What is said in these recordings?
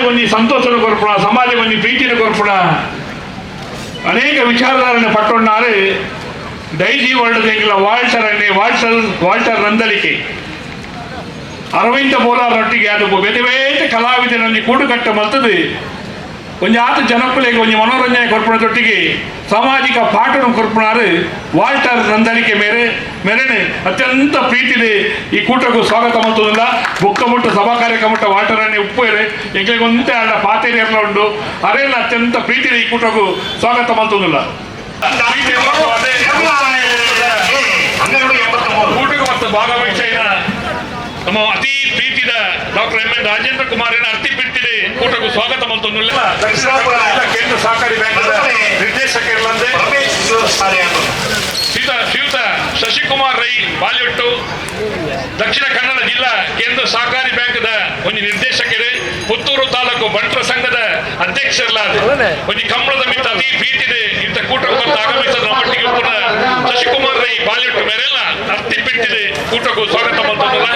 ಒಂಜಿ ಸಂತೋಷದ ಕೊರ್ಪುಣ ಸಮಾಜ ಒಂಜಿ ಪ್ರೀತಿನ ಕೊರ್ಪುಣ ಅನೇಕ ವಿಚಾರಧಾರಣೆ ಪಟ್ಟೊಂಡಾರು ಡೈಜಿ ವರ್ಲ್ಡ್ ಎಂಗ್ಲ ವಾಲ್ಟರ್ ನಂದಲಿಕೆ ಅರವಿಂದ ಬೋಲಾರೊಟ್ಟಿಗೆ ಅದು ಬೇತೆ ಬೇತೆ ಕಲಾವಿದರಲ್ಲಿ ಕೂಡುಕಟ್ಟ ಮಲ್ತದು ಒಂಜಾತ ಜನಕ್ಕುಲೆಗೆ ಒಂಜಿ ಮನೋರಂಜನೆ ಕೊರ್ಪುಣದೊಟ್ಟಿಗೆ ಸಾಮಾಜಿಕ ಪಾಠನ ಕೊರ್ಪುಣಾರು ವಾಲ್ಟರ್ ನಂದಲಿಕೆ ಮೇರೆನೆ ಅತ್ಯಂತ ಪ್ರೀತಿದೆ ಈ ಕೂಟಕ್ಕೂ ಸ್ವಾಗತ ಮಲ್ತದಿಲ್ಲ ಬುಕ್ಕ ಮುಟ್ಟ ಸಭಾ ಕಾರ್ಯಕ್ರಮ ವಾಲ್ಟರ್ ಅನ್ನೇ ಉಪ್ಪೇರೆ ಎಂಗಳಿಗೆ ಒಂದೇ ಆಡ ಪಾತೇರಿ ಎಲ್ಲ ಉಂಡು ಅರೆಲ್ಲ ಅತ್ಯಂತ ಪ್ರೀತಿದೆ ಈ ಕೂಟಕ್ಕೂ ಸ್ವಾಗತ ಮಲ್ತದಿಲ್ಲ ಕೂಟಕ್ಕೆ ಮತ್ತು ಭಾಗವಹಿಸಿದ ನಮ್ಮ ಅತಿ ಪ್ರೀತಿದ doctor M N Rajendra Kumar ಅತಿ ಪ್ರೀತಿದೆ ಕೂಟಕ್ಕೂ ಸ್ವಾಗತ ಮಲ್ತೊಂದಿಲ್ಲ ಕೇಂದ್ರ ಸಹಕಾರಿ ಬ್ಯಾಂಕ್ ನಿರ್ದೇಶಕರಿಲ್ಲಂದೆ ಶ್ರೀಯುತ ಶಶಿಕುಮಾರ್ ರೈ ಬಾಲಿವುಟ್ಟು ದಕ್ಷಿಣ ಕನ್ನಡ ಜಿಲ್ಲಾ ಕೇಂದ್ರ ಸಹಕಾರಿ ಬ್ಯಾಂಕ್ದ ಒಂದು ನಿರ್ದೇಶಕರು ಪುತ್ತೂರು ತಾಲೂಕು ಬಂಟ್ರ ಸಂಘದ ಅಧ್ಯಕ್ಷರಲ್ಲಾದ ಒಂದು ಕಂಬಳದ ಮಿತ್ತ ಅತಿ ಪ್ರೀತಿದೆ ಇಂಥ ಕೂಟಕ್ಕೆ ಆಗಮಿಸಿದ ನಮ್ಮೊಟ್ಟಿಗೆ ಶಶಿಕುಮಾರ್ ರೈ ಬಾಲಿವುಟ್ಟು ಮೇರೆಲ್ಲ ಅತಿ ಪ್ರೀತಿದೆ ಕೂಟಕ್ಕೂ ಸ್ವಾಗತ ಮಲ್ತೊಂದಿಲ್ಲ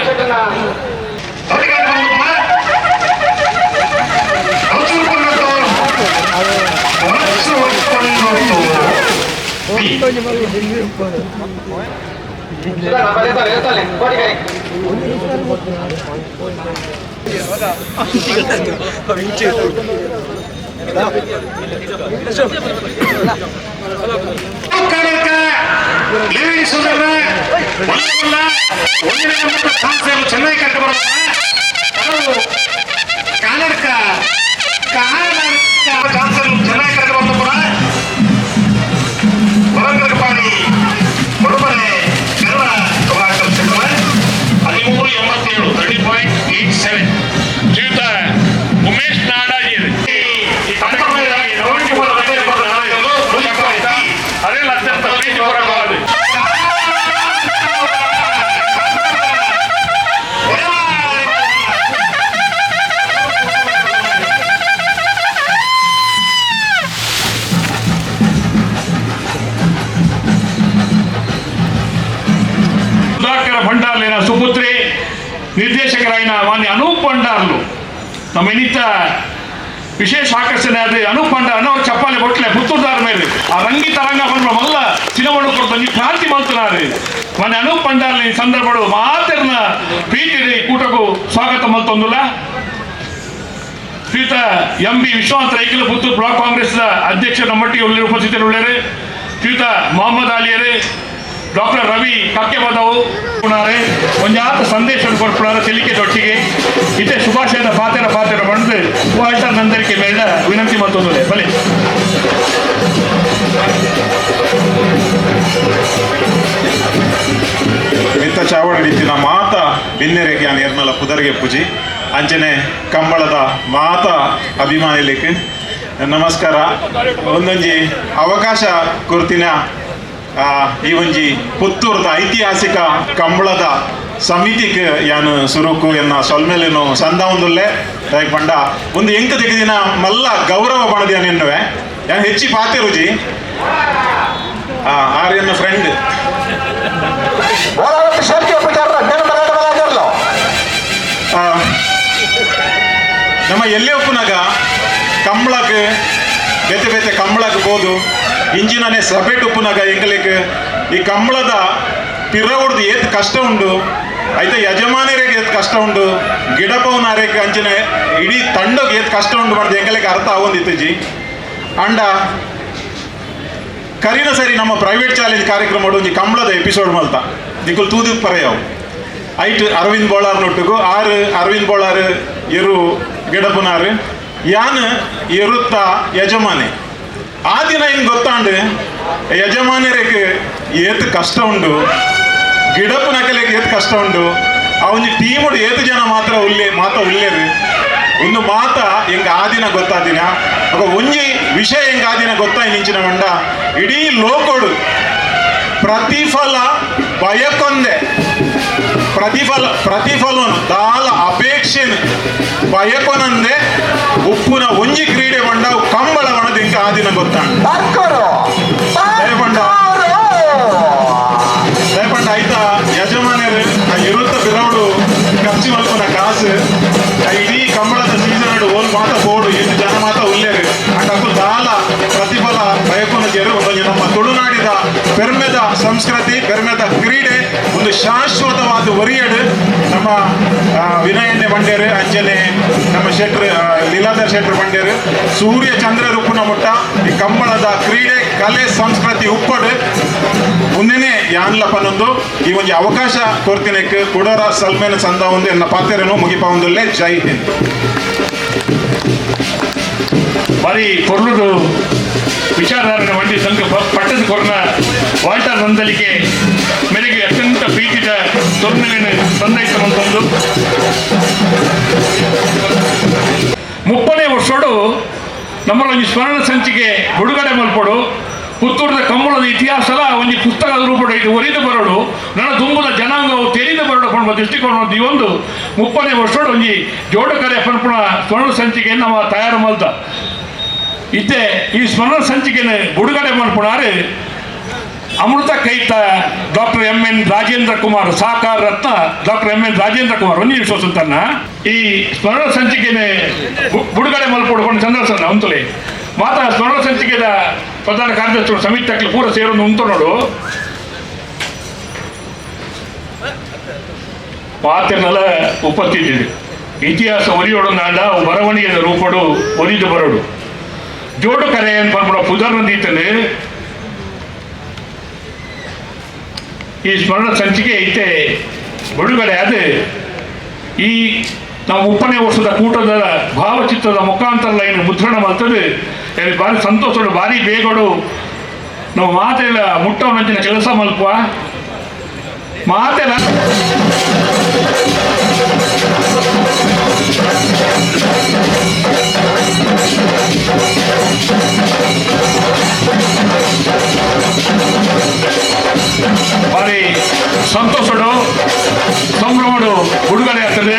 ಚೆನ್ನಾಗಿ ಕಟ್ಟ ಕಾನಡ್ಕ ಚೆನ್ನಾಗಿ ಕಟ್ಟ ಬರ್ತಪುರ ಹೊರಗಪಾಡಿ ಬಡಬರೆ ಕನ್ನಡ 1387 30.87 ಶ್ರೀಯುತ ಉಮೇಶ್ ನಾಡಾಜಿ ಅದೆಲ್ಲ ಅತ್ಯಂತ ಪ್ರೀತಿ ಹೊರಬಾರದು ಭಂಡಾರ್ಲಿನ ಸುಪುತ್ರಿ ನಿರ್ದೇಶಕರಾಗಿನ ಮಾನ್ಯ ಅನೂಪ್ ಭಂಡಾರ್ಲು ನಮ್ಮ ಇನ್ನಿತ ವಿಶೇಷ ಆಕರ್ಷಣೆ ಅದು ಅನೂಪ್ ಭಂಡಾರ್ ಅವ್ರು ಚಪ್ಪಾಲೆ ಕೊಟ್ಲೆ ಪುತ್ತೂರ್ದಾರ ಮೇಲೆ ಆ ರಂಗಿ ತರಂಗ ಬಂದ್ರು ಮಲ್ಲ ಸಿನಿಮಾಡು ಬಂದು ಕ್ರಾಂತಿ ಮಾಡ್ತಾರೆ ಮಾನ್ಯ ಅನೂಪ್ ಭಂಡಾರ್ಲಿ ಸಂದರ್ಭಗಳು ಮಾತಿನ ಪ್ರೀತಿ ಕೂಟಕ್ಕೂ ಸ್ವಾಗತ ಮಲ್ತೊಂದಿಲ್ಲ ಶ್ರೀಯುತ ಎಂ ಬಿ ವಿಶ್ವಾಸ ರೈಕಲ್ ಪುತ್ತೂರು ಬ್ಲಾಕ್ ಕಾಂಗ್ರೆಸ್ ಅಧ್ಯಕ್ಷ ನಮ್ಮೊಟ್ಟಿಗೆ ಉಪಸ್ಥಿತರುಳ್ಳರು ಶ್ರೀಯುತ ಮೊಹಮ್ಮದ್ ಅಲಿಯರೇ ಡಾಕ್ಟರ್ ರವಿ ಕಕ್ಕೆಬದವು ಒಂಜಾತ ಸಂದೇಶ ಕೊಡ್ಪುಣಾರ ತೆಲಿಕೆದೊಟ್ಟಿಗೆ ಇದೇ ಶುಭಾಶಯದ ಪಾತ್ರ ಬಂದು ವಾಲ್ಟರ್ ನಂದಲಿಕೆ ಮೇಲಿನ ವಿನಂತಿ ಮತ್ತೊಂದು ಬಲಿ ಮಿತ್ತ ಚಾವಡಿತ್ತಿನ ಮಾತ ಬಿನ್ನೆರೆಗೆ ನಿರ್ಮಲ ಪುದರ್ಗೆ ಪೂಜಿ ಅಂಚನೆ ಕಂಬಳದ ಮಾತ ಅಭಿಮಾನಿಲಿಕ್ಕೆ ನಮಸ್ಕಾರ ಒಂದೊಂಜಿ ಅವಕಾಶ ಕೊರ್ತಿನ ಈ ಒಂಜಿ ಪುತ್ತೂರದ ಐತಿಹಾಸಿಕ ಕಂಬಳದ ಸಮಿತಿಗೆ ಯಾನು ಸುರುಕು ಎನ್ನ ಸೊಲ್ಮೇಲೇನು ಸಂದಾವುಂದುಲ್ಲೆ ದಯಕ್ ಪಂಡ ಒಂದು ಎಂಕ ತೆಗೆದಿನ ಮಲ್ಲ ಗೌರವ ಬಣದ ಎನ್ನುವೆ ಯಾನು ಹೆಚ್ಚಿ ಪಾತೆ ರುಜಿ ಆರ್ಯನ ಫ್ರೆಂಡ್ ನಮ್ಮ ಎಲ್ಲೇ ಒಪ್ಪುನಾಗ ಕಂಬಳಕ್ಕೆ ಬೇತೆ ಬೇತೆ ಕಂಬಳಕ್ಕೆ ಬೋದು ಇಂಜಿನನೆ ಸಪೇಟ್ ಉಪ್ಪುನಾಗ ಎಂಗಲಿಕ್ಕೆ ಈ ಕಂಬಳದ ಪಿರ ಹೊಡೆದು ಏತ್ ಕಷ್ಟ ಉಂಡು ಐತೆ ಯಜಮಾನರಿಗೆ ಏತ್ ಕಷ್ಟ ಉಂಡು ಗಿಡಪವನಾರಿಗೆ ಅಂಚನೆ ಇಡೀ ತಂಡಕ್ಕೆ ಏತ್ ಕಷ್ಟ ಉಂಡು ಮಾಡಿದ ಎಂಗಲಿಕ್ಕೆ ಅರ್ಥ ಆಗೊಂದಿತ್ತು ಜಿ ಅಂಡ ಕರಿನ ಸರಿ ನಮ್ಮ ಪ್ರೈವೇಟ್ ಚಾಲೆಂಜ್ ಕಾರ್ಯಕ್ರಮ ಒಂಜಿ ಕಂಬಳದ ಎಪಿಸೋಡ್ ಮಲ್ತ ನಿಕುಲ್ ತೂದು ಪರೆಯವು ಐಟ್ ಅರವಿಂದ್ ಬೋಳಾರ್ನೊಟ್ಟಿಗೂ ಅರವಿಂದ್ ಬೋಳಾರ್ ಎರು ಗಿಡಪುನಾರು ಯಾನ್ ಎರುತ್ತ ಯಜಮಾನೆ ಆ ದಿನ ಹಿಂಗೆ ಗೊತ್ತಾಂಡು ಯಜಮಾನರಿಗೆ ಏತ್ ಕಷ್ಟ ಉಂಡು ಗಿಡಪ್ಪು ನಕಲೆಗೆ ಏತ್ ಕಷ್ಟ ಉಂಡು ಆ ಒಂದು ಟೀಮುಡು ಏತು ಜನ ಮಾತ್ರ ಉಳ್ಳೇರು ಒಂದು ಮಾತ ಹೆಂಗೆ ಆ ದಿನ ಗೊತ್ತಾದಿನ ಒಂಜಿ ವಿಷಯ ಹೆಂಗೆ ಆ ದಿನ ಗೊತ್ತಾಯಿ ನಿಂಚಿನ ಮಂಡ ಇಡೀ ಲೋಕೋಡು ಪ್ರತಿಫಲ ಬಯಕೊಂದೆ ಪ್ರತಿಫಲನು ದಾಲ ಅಪೇಕ್ಷೆನು ಬಯಕೊನಂದೆ ಉಪ್ಪುನ ಒಂಜಿ ಕ್ರೀಡೆ ಬಂಡ ಕಂಬಳ ಬಣದ ಇಂಕ ಆ ದಿನ ಗೊತ್ತಾಂಡ ದಯಪಂಡ ಆಯ್ತಾ ಯಜಮಾನರು ಇರುತ್ತ ಬಿರವಡು ಖರ್ಚು ಮಲ್ಪನ ಕಾಸು ಇಡೀ ಕಂಬಳದ ಸೀಸನ್ ಓಲ್ ಮಾತ್ರ ಪೋಡು ಎಂದು ಜನ ಮಾತ ಉಲ್ಲೇರು ಅಂಡಕ್ಕೂ ದಾಲ ಪ್ರತಿಫಲ ಬಯಕೊನಜೇರು ಒಂದು ನಮ್ಮ ತುಳುನಾಡಿದ ಪೆರ್ಮೆದ ಸಂಸ್ಕೃತಿ ಪೆರ್ಮೆದ ಕ್ರೀಡೆ ಒಂದು ಶಾಶ್ವತವಾದ ಒರಿಯಡು ನಮ್ಮ ವಿನಯನ್ನೇ ಬಂಡೇರು ಅಂಜನೆ ನಮ್ಮ ಶೆಟ್ರು ಲೀಲಾಧರ್ ಶೆಟ್ರು ಬಂಡೇರು ಸೂರ್ಯ ಚಂದ್ರ ರೂಪುನ ಮುಟ್ಟ ಈ ಕಂಬಳದ ಕ್ರೀಡೆ ಕಲೆ ಸಂಸ್ಕೃತಿ ಉಪ್ಪಡು ಮುಂದೆನೆ ಯಾನ್ಲ ಪನ್ನೊಂದು ಈ ಒಂದು ಅವಕಾಶ ಕೊರ್ತಿನಕ್ಕೆ ಕೊಡೋರ ಸಲ್ಮೇನ ಸಂದ ಒಂದು ಎನ್ನ ಪಾತ್ರೆನೂ ಮುಗಿಪ ಒಂದಲ್ಲೇ ಜೈ ಹಿಂದ್. ಬಾರಿ ಕೊರ್ಲುದು ವಿಚಾರಧಾರಣೆ ಮಂಡಿ ಸಂಘ ಪಟ್ಟದ ಕೊರ್ನ ವಾಲ್ಟರ್ ನಂದಲಿಕೆ ಮೇರೆಗೆ ಅತ್ಯಂತ ಪ್ರೀತಿದ ತೊರ್ನವೇನು ತಂದೈತವಂತಂದು 30ನೇ ವರ್ಷೋಡು ನಮ್ಮಲ್ಲಿ ಒಂದು ಸ್ಮರಣ ಸಂಚಿಕೆ ಬಿಡುಗಡೆ ಮಲ್ಪಡು ಪುತ್ತೂರದ ಕಂಬಳದ ಇತಿಹಾಸಲ ಒಂದು ಪುಸ್ತಕದ ರೂಪಡು ಇದು ಒರಿದು ಬರೋಡು ನನ್ನ ತುಂಬದ ಜನಾಂಗವು ತೆರೆದು ಬರೋಡು ಕೊಡುವ ದೃಷ್ಟಿಕೋನ ಈ ಒಂದು 30ನೇ ವರ್ಷೋಡು ಒಂದು ಜೋಡಕರೆ ಪನ್ಪುಣ ಸ್ಮರಣ ಸಂಚಿಕೆಯನ್ನು ನಾವು ತಯಾರು ಮಲ್ತ ಇತ್ತೆ ಈ ಸ್ಮರಣ ಸಂಚಿಕೆಯನ್ನು ಬಿಡುಗಡೆ ಮಲ್ಪುಣಾರು ಅಮೃತ ಕೈತ ಡಾಕ್ಟರ್ ಎಂ.ಎನ್. ರಾಜೇಂದ್ರ ಕುಮಾರ್ ಸಾಕಾರ ರತ್ನ ಡಾಕ್ಟರ್ ಎಂ.ಎನ್. ರಾಜೇಂದ್ರ ಕುಮಾರ್ ಒಂದು ವಿಶ್ವಾಸಂತನ್ನ ಈ ಸ್ಮರಣ ಸಂಚಿಕೆನೆ ಬಿಡುಗಡೆ ಮಲ್ಪಡ್ಕೊಂಡು ಚಂದ್ರಸನ್ನ ಉಂತಲೆ ಮಾತ ಸ್ಮರಣ ಸಂಚಿಕೆದ ಪ್ರಧಾನ ಕಾರ್ಯದರ್ಶಿಗಳು ಸಮಿತಿ ಪೂರ ಸೇರೊಂದು ಉಂಟು ನೋಡು ಮಾತಿನೆಲ್ಲ ಉಪತ್ತಿದ್ದಿದೆ ಇತಿಹಾಸ ಒರಿಯೋಡು ನಾಡ ಬರವಣಿಗೆದ ರೂಪಡು ಒರಿದು ಬರೋಡು ಜೋಡು ಕರೆ ಅನ್ಕೊಂಡ್ಬಿಡೋ ಪುದರ್ನದೀತನೆ ಈ ಸ್ಮರಣ ಸಂಚಿಕೆ ಐತೆ ಬಿಡುಗಡೆ ಅದು ಈ ನಾವು 30ನೇ ವರ್ಷದ ಕೂಟದ ಭಾವಚಿತ್ರದ ಮುಖಾಂತರ ಏನು ಮುದ್ರಣ ಮಾಡ್ತದೆ ಭಾರಿ ಸಂತೋಷಗಳು ಭಾರಿ ಬೇಗಡು ನಾವು ಮಾತೆಲ್ಲ ಮುಟ್ಟವನಂಚಿನ ಕೆಲಸ ಮಲ್ಪುವ ಮಾತೆಲ್ಲ ಭಾರಿ ಸಂತೋಷಡು ಸಂಭ್ರಮಡು ಬಿಡುಗಡೆ ಆಗ್ತದೆ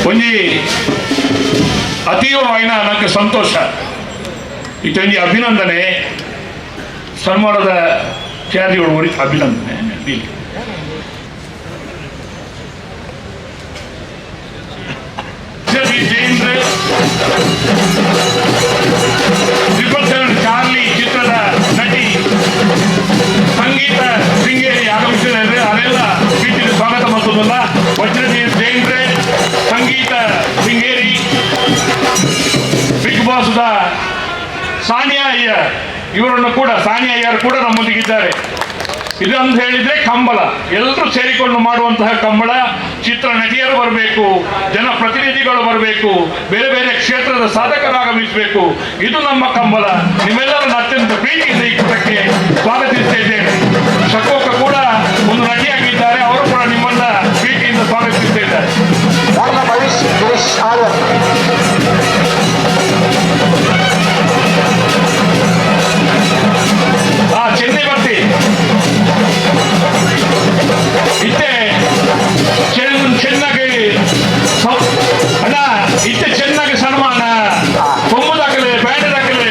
ಒಂಜಿ ಅತೀವವಾಯಿನ ನನಗೆ ಸಂತೋಷ ಇದೊಂದು ಅಭಿನಂದನೆ ಸನ್ಮಾನದ ಚಾರಿಗಳು ಅಭಿನಂದನೆ ಜೈಂದ್ರ ಚಾರ್ಲಿ ಚಿತ್ರದ ನಟಿ ಸಂಗೀತ ಶೃಂಗೇರಿ ಆಗಮಿಸಿದರೆ ಅದೆಲ್ಲ ಪ್ರೀತಿಗೆ ಸ್ವಾಗತ ಮಾಡುವುದಲ್ಲ ವಜ್ರದೇವ್ ಜೈಂದ್ರೆ ಸಂಗೀತ ಶೃಂಗೇರಿ ಬಿಗ್ ಬಾಸ್ದ ಸಾನಿಯಾ ಅಯ್ಯರ್ ಇವರನ್ನು ಕೂಡ ಸಾನಿಯಾ ಅಯ್ಯರ್ ಕೂಡ ನಮ್ಮೊಂದಿಗಿದ್ದಾರೆ ಇದಂತ ಹೇಳಿದ್ರೆ ಕಂಬಳ ಎಲ್ಲರೂ ಸೇರಿಕೊಂಡು ಮಾಡುವಂತಹ ಕಂಬಳ ಚಿತ್ರ ನಟಿಯರು ಬರಬೇಕು ಜನಪ್ರತಿನಿಧಿಗಳು ಬರಬೇಕು ಬೇರೆ ಬೇರೆ ಕ್ಷೇತ್ರದ ಸಾಧಕರಾಗಮಿಸಬೇಕು ಇದು ನಮ್ಮ ಕಂಬಳ ನಿಮ್ಮೆಲ್ಲರನ್ನ ಅತ್ಯಂತ ಪ್ರೀತಿಯಿಂದ ಈ ಕೂಟಕ್ಕೆ ಸ್ವಾಗತಿಸ್ತಾ ಇದ್ದೇನೆ ಶಕೋಕ ಕೂಡ ಒಂದು ನಟಿಯಾಗಿದ್ದಾರೆ ಅವರು ಕೂಡ ನಿಮ್ಮನ್ನ ಪ್ರೀತಿಯಿಂದ ಸ್ವಾಗತಿಸ್ತಾ ಇದ್ದಾರೆ ಚೆನ್ನೈ ಬರ್ತಿ ಇತ್ತೆ ಚೆನ್ನಾಗಿ ಅಣ್ಣ ಇತ್ತೆ ಚೆನ್ನಾಗಿ ಸನ್ಮಾನ ಕೊಂಬುದಾಕಲೆ ಬ್ಯಾಂಡದಾಕಲೆ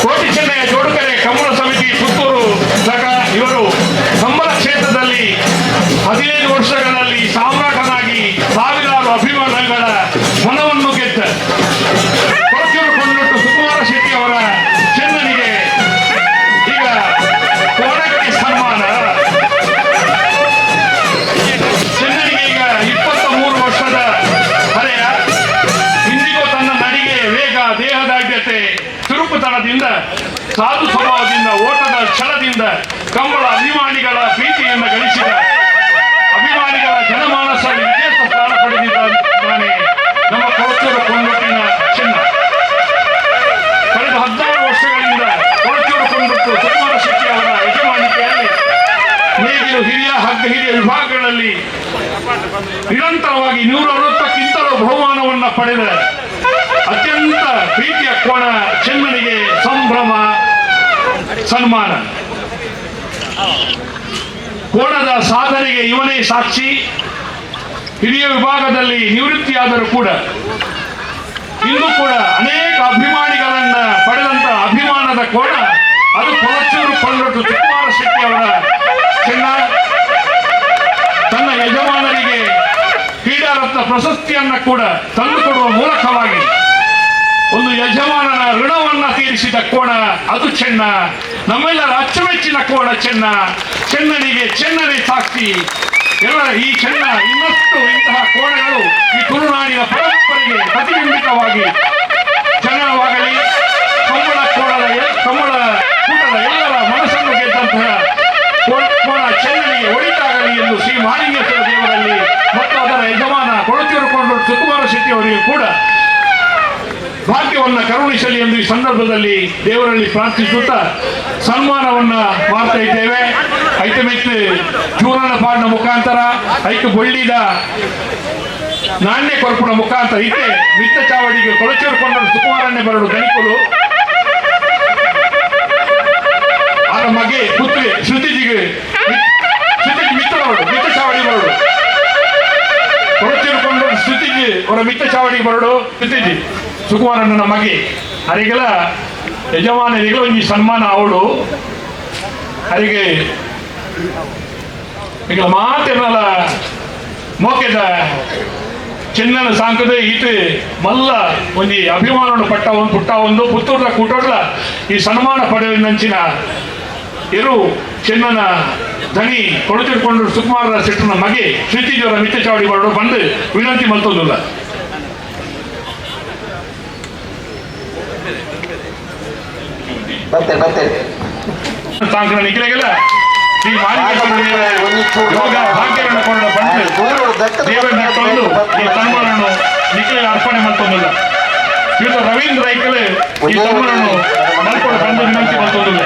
ಕೋಟಿ ಚೆನ್ನೈಯ ಜೋಡುಕರೆ ಕಂಬಳ ಸಮಿತಿ ಪುತ್ತೂರು ಸಕ ಇವರು ಕಂಬಳ ಕ್ಷೇತ್ರದಲ್ಲಿ 15 ವರ್ಷಗಳಲ್ಲಿ ಸಾಮ್ರಾಟನಾಗಿ ಸಾವಿರಾರು ಅಭಿಮಾನಗಳ ಮನವನ್ನು ಗೆದ್ದ ಕೊಂಡೊಟ್ಟು ಸುಕುಮಾರ ಶೆಟ್ಟಿ ಅವರ ಚೆನ್ನನಿಗೆ ಈಗ ಕೋಣಕ್ಕೆ ಸನ್ಮಾನ ಚೆನ್ನನಿಗೆ ಈಗ 23 ವರ್ಷದ ಹರೆಯ ಇಂದಿಗೂ ತನ್ನ ನಡಿಗೆ ವೇಗ ದೇಹದಾಢ್ಯತೆ ಚುರುಕುತನದಿಂದ ಸಾಧು ಸ್ವಭಾವದಿಂದ ಓಟದ ಛಲದಿಂದ ಕಂಬಳ ಅಭಿಮಾನಿಗಳ ಪ್ರೀತಿಯಿಂದ ಗಳಿಸಿದ ಅಭಿಮಾನಿಗಳ ಜನಮಾನಸಲ್ಲಿ ವಿಶೇಷ ಸ್ಥಾನ ಪಡೆದಿದ್ದಾನೆ ನಮ್ಮ ಕೊಳಚೂರು ಕೊಂಡೊಟ್ಟಿನ ಚೆನ್ನ ಕಳೆದ 16 ವರ್ಷಗಳಿಂದ ಕೊಳಚೂರು ಕೊಂಡೊಟ್ಟು ಸುಕುಮಾರ ಶೆಟ್ಟಿ ಅವರ ಯಜಮಾನಿಕೆಯಲ್ಲಿ ನೇಗಿಲು ಹಿರಿಯ ವಿಭಾಗಗಳಲ್ಲಿ ನಿರಂತರವಾಗಿ 160ಕ್ಕಿಂತಲೂ ಬಹುಮಾನವನ್ನು ಪಡೆದ ಅತ್ಯಂತ ಪ್ರೀತಿಯ ಕೋಣ ಚೆನ್ನನಿಗೆ ಸಂಭ್ರಮ ಸನ್ಮಾನ ಕೋಣದ ಸಾಧನೆಗೆ ಇವನೇ ಸಾಕ್ಷಿ ಹಿರಿಯ ವಿಭಾಗದಲ್ಲಿ ನಿವೃತ್ತಿಯಾದರೂ ಕೂಡ ಇಂದು ಕೂಡ ಅನೇಕ ಅಭಿಮಾನಿಗಳನ್ನ ಪಡೆದಂತ ಅಭಿಮಾನದ ಕೋಣ ಅದು ಕೊಳಚೂರು ಕೊಂಡೊಟ್ಟು ಸುಕುಮಾರ ಶೆಟ್ಟಿ ಅವರ ಚೆನ್ನ. ತನ್ನ ಯಜಮಾನರಿಗೆ ಕ್ರೀಡಾರತ್ನ ಪ್ರಶಸ್ತಿಯನ್ನ ಕೂಡ ತಂದುಕೊಡುವ ಮೂಲಕವಾಗಿ ಒಂದು ಯಜಮಾನನ ಋಣವನ್ನ ತೀರಿಸಿದ ಕೋಣ ಅದು ಚೆನ್ನ. ನಮ್ಮೆಲ್ಲರ ಅಚ್ಚುಮೆಚ್ಚಿನ ಕೋಣ ಚೆನ್ನ. ಚೆನ್ನನಿಗೆ ಚೆನ್ನನೇ ಸಾಕ್ಷಿ. ಎಲ್ಲ ಈ ಚೆನ್ನ ಇನ್ನಷ್ಟು ಇಂತಹ ಕೋಣಗಳು ಈ ತುಳುನಾಡಿನ ಪರಂಪರೆಗೆ ಪ್ರತಿಬಿಂಬಿತವಾಗಿ ಚೆನ್ನವಾಗಲಿ, ಕಂಬಳ ಕೂಟದ ಎಲ್ಲರ ಮನಸ್ಸನ್ನು ಗೆದ್ದಂತಹ ಕೋಣ ಚೆನ್ನನಿಗೆ ಒಳಿತಾಗಲಿ ಎಂದು ಶ್ರೀ ಮಾಲಿಂಗೇಶ್ವರ ದೇವರಲ್ಲಿ ಮತ್ತು ಅದರ ಯಜಮಾನ ಕೊಳಚೂರುಕೊಂಡು ಸುಕುಮಾರ ಶೆಟ್ಟಿ ಅವರಿಗೆ ಕೂಡ ಭಾಗ್ಯವನ್ನ ಕರುಣಿಸಲಿ ಎಂದು ಈ ಸಂದರ್ಭದಲ್ಲಿ ದೇವರಲ್ಲಿ ಪ್ರಾರ್ಥಿಸುತ್ತಾ ಸನ್ಮಾನವನ್ನ ಮಾಡ್ತಾ ಇದ್ದೇವೆ. ಐತೆ ಮೆತ್ತು ಚೂರನ ಪಾಡಿನ ಮುಖಾಂತರ ಐಕೆ ಬೊಳ್ಳಿದ ನಾಣ್ಯ ಕೊರಪುನ ಮುಖಾಂತರ ಇತ್ತೆ ಮಿತ್ತ ಚಾವಡಿಗೆ ಕೊಳಚೂರುಕೊಂಡ ಸುಕುಮಾರನ್ನೇ ಬರಡು ಗಣಿಕರು ಆದ ಮಗೆ ಪುತ್ರಿ ಶ್ರುತಿಜಿಗೆ ಮಿತ್ತ ಬರಡು ಮಿತ್ತ ಚಾವಡಿ ಬರಡು ಕೊಳಚೂರುಕೊಂಡು ಶ್ರುತಿಜಿ ಅವರ ಮಿತ್ತ ಚಾವಡಿಗೆ ಬರಡು ಶ್ರುತಿಜಿ ಸುಕುಮಾರಣ್ಣನ ಮಗೆ ಅರಿಗೆಲ್ಲ ಯಜಮಾನರಿಗೆಲ್ಲ ಒಂದು ಸನ್ಮಾನ ಅವಳು ಅರಿಗೆ ಈಗ ಮಾತಿರಲ್ಲ ಮೋಕೆದ ಚೆನ್ನನ ಸಾಂಕದ ಈತು ಮಲ್ಲ ಒಂದು ಅಭಿಮಾನವನ್ನು ಪುಟ್ಟ ಒಂದು ಪುತ್ತೂರ್ಲ ಕೂಟೋರ್ಲ ಈ ಸನ್ಮಾನ ಪಡೆಯುವಂಚಿನ ಇರು ಚೆನ್ನನ ಧನಿ ಕೊಡುತ್ತಿರ್ಕೊಂಡು ಸುಕುಮಾರ ಶೆಟ್ಟನ ಮಗೆ ಶ್ರುತಿಜಿಯವರ ಮಿತ್ತ ಚಾವಡಿ ಬರಡು ಬಂದು ವಿನಂತಿ ಮಲ್ತೋದಿಲ್ಲ. ಸಾಂಕ್ರ ನಿಖಿಲೆಗೆಲ್ಲ ಶ್ರೀ ಯೋಗ ಭಾಗ್ಯವನ್ನು ಕೊಂಡ ಬಂದು ದೇವರನ್ನ ತಂದು ಈ ಸನ್ಮಾನವನ್ನು ನಿಖಿಲೆ ಅರ್ಪಣೆ ಮಾಡ್ತೊಂದಿಲ್ಲ. ಶ್ರೀಯುತ ರವೀಂದ್ರ ರೈಕಲ್ ಈ ಸನ್ಮಾನವನ್ನು ಮಾಡ್ಕೊಂಡು ಬಂದು ವಿನಂತಿ ಮಾಡ್ತೊಂದಿಲ್ಲ.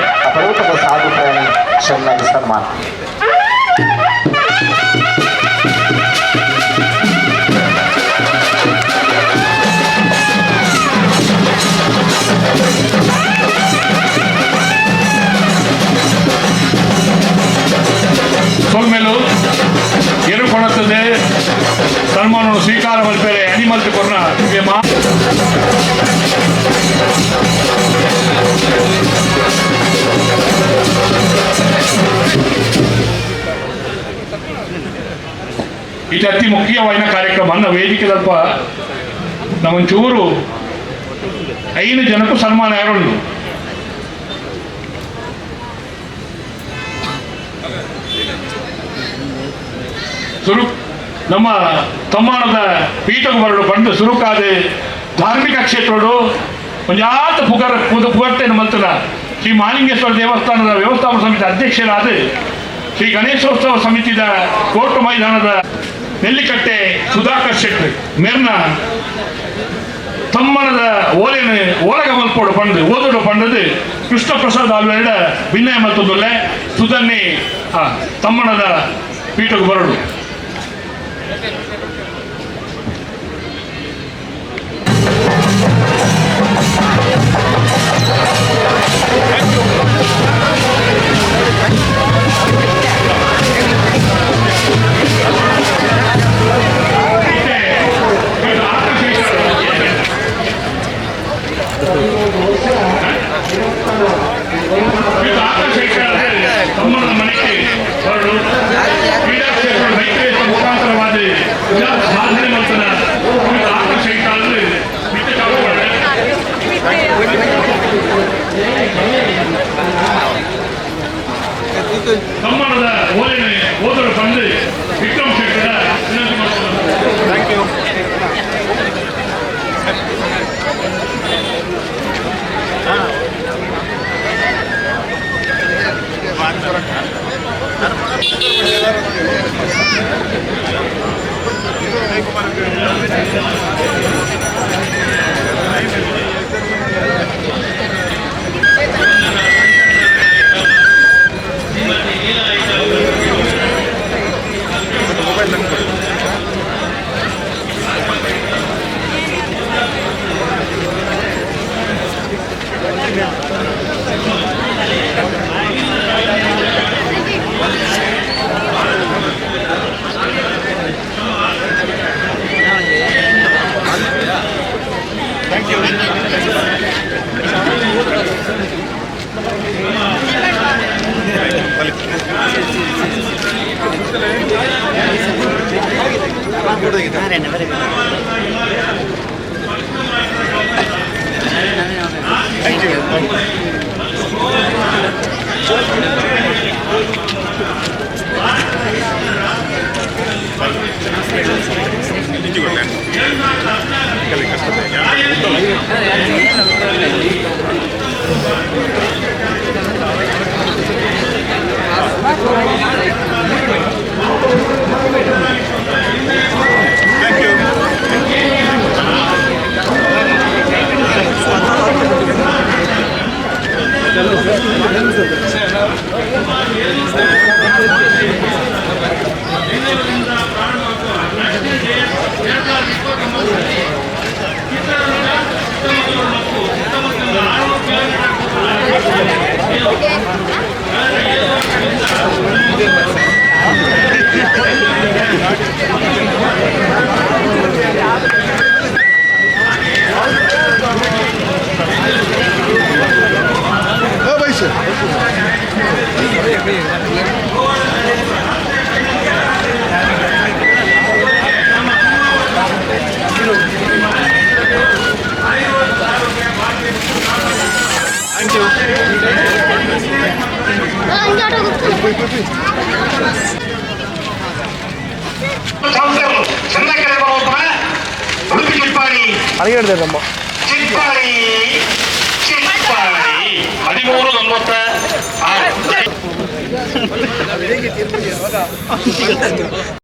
ಸಾಧು ಪ್ರಾಣಿ ಚೆನ್ನಾಗಿ ಸನ್ಮಾನ. ಸೋಲ್ಮೇಲು ಎರಡು ಕೊಡುತ್ತದೆ ಸನ್ಮಾನವನ್ನು ಸ್ವೀಕಾರ ಮಲ್ಪೇರೆ ಅನಿಮಲ್ತಿ ಕೊರ್ನ ಇದು ಅತಿ ಮುಖ್ಯವಾದ ಕಾರ್ಯಕ್ರಮ ಅನ್ನ ವೇದಿಕೆ ಸ್ವಲ್ಪ ನಮ್ಮಂಚೂರು 5 ಜನಕ್ಕೂ ಸನ್ಮಾನ ಯಾರುಂಟು. ನಮ್ಮ ತಮ್ಮಣದ ಪೀಠಕ್ಕೆ ಬರಡು ಬಂದು ಸುರುಕಾದ ಧಾರ್ಮಿಕ ಕ್ಷೇತ್ರಗಳು ಒಂಜಾತ ಪುಗರ್ತೇನೆ ಮಲ್ತನ ಶ್ರೀ ಮಾಲಿಂಗೇಶ್ವರ ದೇವಸ್ಥಾನದ ವ್ಯವಸ್ಥಾಪಕ ಸಮಿತಿ ಅಧ್ಯಕ್ಷರಾದ ಶ್ರೀ ಗಣೇಶೋತ್ಸವ ಸಮಿತಿದ ಕೋರ್ಟ್ ಮೈದಾನದ ನೆಲ್ಲಿಕಟ್ಟೆ ಸುಧಾಕರ್ ಶೆಟ್ಟಿ ಮೇರ್ನ ತಮ್ಮನದ ಓಲಗ ಮಲ್ಪೋಡು ಪಂಡು ಓದೋಡು ಪಂಡದು ಕೃಷ್ಣ ಪ್ರಸಾದ್ ಆಲ್ವೆರಡ ಭಿನ್ನಯ ಮಲ್ತದೊಲ್ಲೆ ಸುಧನ್ನಿ ತಮ್ಮನದ ಪೀಠಕ್ಕೆ ಬರಡು. ತಮ್ಮನ ಮನೆಗೆ ಹೊರಡು ಕ್ರೀಡಾ ಕ್ಷೇತ್ರ ಮೈತ್ರಿ ಮುಖಾಂತರವಾದ ಸಾಧನೆ ಮಾಡ್ತಾನ ಆಕರ್ಷಕ ತಮ್ಮನದ ಓದಲು ಬಂದು ವಿಕ್ರಮ್ ಶೆಟ್ಟರ ವಿನಂತಿ ಮಾಡ್ತಾರೆ. Thank you. ಅವರೇನೆ ವೆರಿ ಗುಡ್. Thank you. ಚೆನ್ನಾಗಿ ಕರ್ಕೊಂಡು ಹೋಗ್ತಾರೆ. ಉಡುಪಿ ಚಿಪ್ಪಾಡಿ ಅಡಿಗೆಡ್ದಮ್ಮ ಚಿಪ್ಪಾಡಿ 13:46